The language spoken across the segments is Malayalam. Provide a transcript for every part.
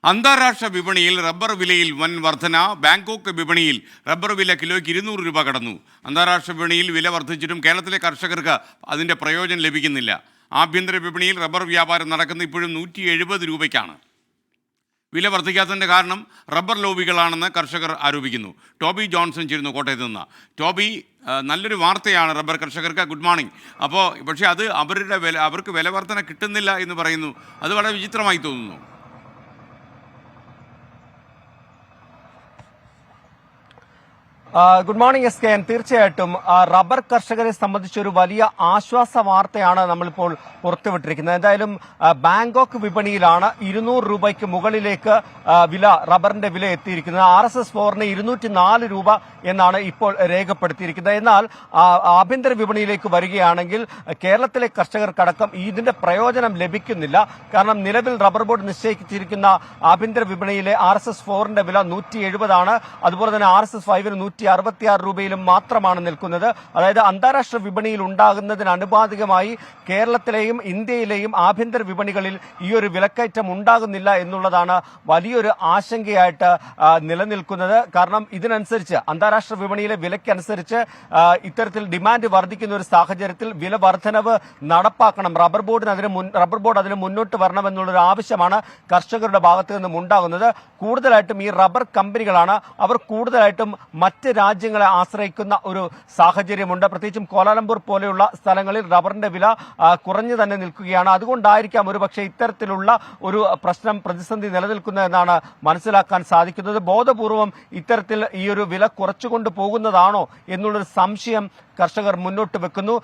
അന്താരാഷ്ട്ര വിപണിയിൽ റബ്ബർ വിലയിൽ വൻ വർധന. ബാങ്കോക്ക് വിപണിയിൽ റബ്ബർ വില കിലോയ്ക്ക് 200 രൂപ കടന്നു. അന്താരാഷ്ട്ര വിപണിയിൽ വില വർദ്ധിച്ചിട്ടും കേരളത്തിലെ കർഷകർക്ക് അതിൻ്റെ പ്രയോജനം ലഭിക്കുന്നില്ല. ആഭ്യന്തര വിപണിയിൽ റബ്ബർ വ്യാപാരം നടക്കുന്ന ഇപ്പോഴും 170 രൂപയ്ക്കാണ്. വില വർദ്ധിക്കാത്തതിൻ്റെ കാരണം റബ്ബർ ലോബികളാണെന്ന് കർഷകർ ആരോപിക്കുന്നു. ടോബി ജോൺസൺ ചേരുന്നു കോട്ടയത്ത് നിന്ന്. ടോബി, നല്ലൊരു വാർത്തയാണ് റബ്ബർ കർഷകർക്ക്. Good morning. പക്ഷേ അത് അവർക്ക് വില വർധന കിട്ടുന്നില്ല എന്ന് പറയുന്നു. അത് വളരെ വിചിത്രമായി തോന്നുന്നു. Good morning S K N. തീർച്ചയായിട്ടും റബ്ബർ കർഷകരെ സംബന്ധിച്ചൊരു വലിയ ആശ്വാസ വാർത്തയാണ് നമ്മളിപ്പോൾ പുറത്തുവിട്ടിരിക്കുന്നത്. എന്തായാലും ബാങ്കോക്ക് വിപണിയിലാണ് 200 രൂപയ്ക്ക് മുകളിലേക്ക് റബ്ബറിന്റെ വില എത്തിയിരിക്കുന്നത്. RSS 4-ന് 204 രൂപ എന്നാണ് ഇപ്പോൾ രേഖപ്പെടുത്തിയിരിക്കുന്നത്. എന്നാൽ ആഭ്യന്തര വിപണിയിലേക്ക് വരികയാണെങ്കിൽ കേരളത്തിലെ കർഷകർക്കടക്കം ഇതിന്റെ പ്രയോജനം ലഭിക്കുന്നില്ല. കാരണം നിലവിൽ റബ്ബർ ബോർഡ് നിശ്ചയിച്ചിരിക്കുന്ന ആഭ്യന്തര വിപണിയിലെ RSS 4-ന്റെ വില 170 ആണ്. അതുപോലെ തന്നെ RSS 5-ന് 166 രൂപയിലും മാത്രമാണ് നിൽക്കുന്നത്. അതായത് അന്താരാഷ്ട്ര വിപണിയിൽ ഉണ്ടാകുന്നതിന് അനുപാതികമായി കേരളത്തിലെയും ഇന്ത്യയിലെയും ആഭ്യന്തര വിപണികളിൽ ഈ ഒരു വിലക്കയറ്റം ഉണ്ടാകുന്നില്ല എന്നുള്ളതാണ് വലിയൊരു ആശങ്കയായിട്ട് നിലനിൽക്കുന്നത്. കാരണം ഇതിനനുസരിച്ച് അന്താരാഷ്ട്ര വിപണിയിലെ വിലക്കനുസരിച്ച് ഇത്തരത്തിൽ ഡിമാൻഡ് വർദ്ധിക്കുന്ന ഒരു സാഹചര്യത്തിൽ വില വർധനവ് നടപ്പാക്കണം. റബ്ബർ ബോർഡ് അതിന് മുന്നോട്ട് വരണമെന്നുള്ളൊരു ആവശ്യമാണ് കർഷകരുടെ ഭാഗത്ത് നിന്നും ഉണ്ടാകുന്നത്. കൂടുതലായിട്ടും ഈ റബ്ബർ കമ്പനികളാണ് അവർ കൂടുതലായിട്ടും മറ്റ് രാജ്യങ്ങളെ ആശ്രയിക്കുന്ന ഒരു സാഹചര്യമുണ്ട്. പ്രത്യേകിച്ചും കോലാലംപൂർ പോലെയുള്ള സ്ഥലങ്ങളിൽ റബ്ബറിന്റെ വില കുറഞ്ഞു തന്നെ നിൽക്കുകയാണ്. അതുകൊണ്ടായിരിക്കാം ഒരുപക്ഷെ ഇത്തരത്തിലുള്ള ഒരു പ്രതിസന്ധി നിലനിൽക്കുന്നതെന്നാണ് മനസ്സിലാക്കാൻ സാധിക്കുന്നത്. ബോധപൂർവം ഇത്തരത്തിൽ ഈ ഒരു വില കുറച്ചുകൊണ്ട് പോകുന്നതാണോ എന്നുള്ളൊരു സംശയം കർഷകർ മുന്നോട്ട് വെക്കുന്നു.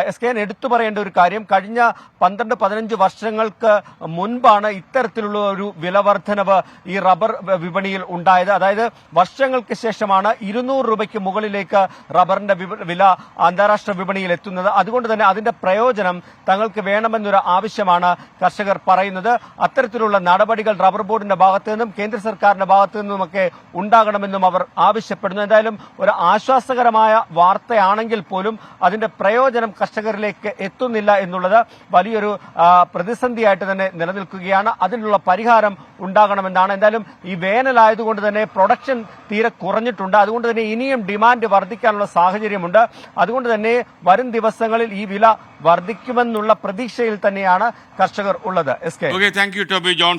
എസ് കെ എൻ, എടുത്തു പറയേണ്ട ഒരു കാര്യം, കഴിഞ്ഞ 12-15 വർഷങ്ങൾക്ക് മുൻപാണ് ഇത്തരത്തിലുള്ള ഒരു വില വർധനവ് ഈ റബ്ബർ വിപണിയിൽ ഉണ്ടായത്. അതായത് വർഷങ്ങൾക്ക് ശേഷമാണ് 200 രൂപയ്ക്ക് മുകളിലേക്ക് റബ്ബറിന്റെ വില അന്താരാഷ്ട്ര വിപണിയിൽ എത്തുന്നത്. അതുകൊണ്ട് തന്നെ അതിന്റെ പ്രയോജനം തങ്ങൾക്ക് വേണമെന്നൊരു ആവശ്യമാണ് കർഷകർ പറയുന്നത്. അത്തരത്തിലുള്ള നടപടികൾ റബ്ബർ ബോർഡിന്റെ ഭാഗത്തു നിന്നും കേന്ദ്ര സർക്കാരിന്റെ ഭാഗത്തു നിന്നുമൊക്കെ ഉണ്ടാകണമെന്നും അവർ ആവശ്യപ്പെടുന്നു. എന്തായാലും ഒരു ആശ്വാസകരമായ വാർത്തയാണെങ്കിൽ പോലും അതിന്റെ പ്രയോജനം കർഷകരിലേക്ക് എത്തുന്നില്ല എന്നുള്ളത് വലിയൊരു പ്രതിസന്ധിയായിട്ട് തന്നെ നിലനിൽക്കുകയാണ്. അതിനുള്ള പരിഹാരം ഉണ്ടാകണമെന്നാണ്. എന്തായാലും ഈ വേനലായതുകൊണ്ട് തന്നെ പ്രൊഡക്ഷൻ തീരെ കുറഞ്ഞിട്ടുണ്ട്. അതുകൊണ്ട് തന്നെ ഇനിയും ഡിമാൻഡ് വർദ്ധിക്കാനുള്ള സാഹചര്യമുണ്ട്. അതുകൊണ്ട് തന്നെ വരും ദിവസങ്ങളിൽ ഈ വില വർദ്ധിക്കുമെന്നുള്ള പ്രതീക്ഷയിൽ തന്നെയാണ് കർഷകർ ഉള്ളത്. Thank you Toby John.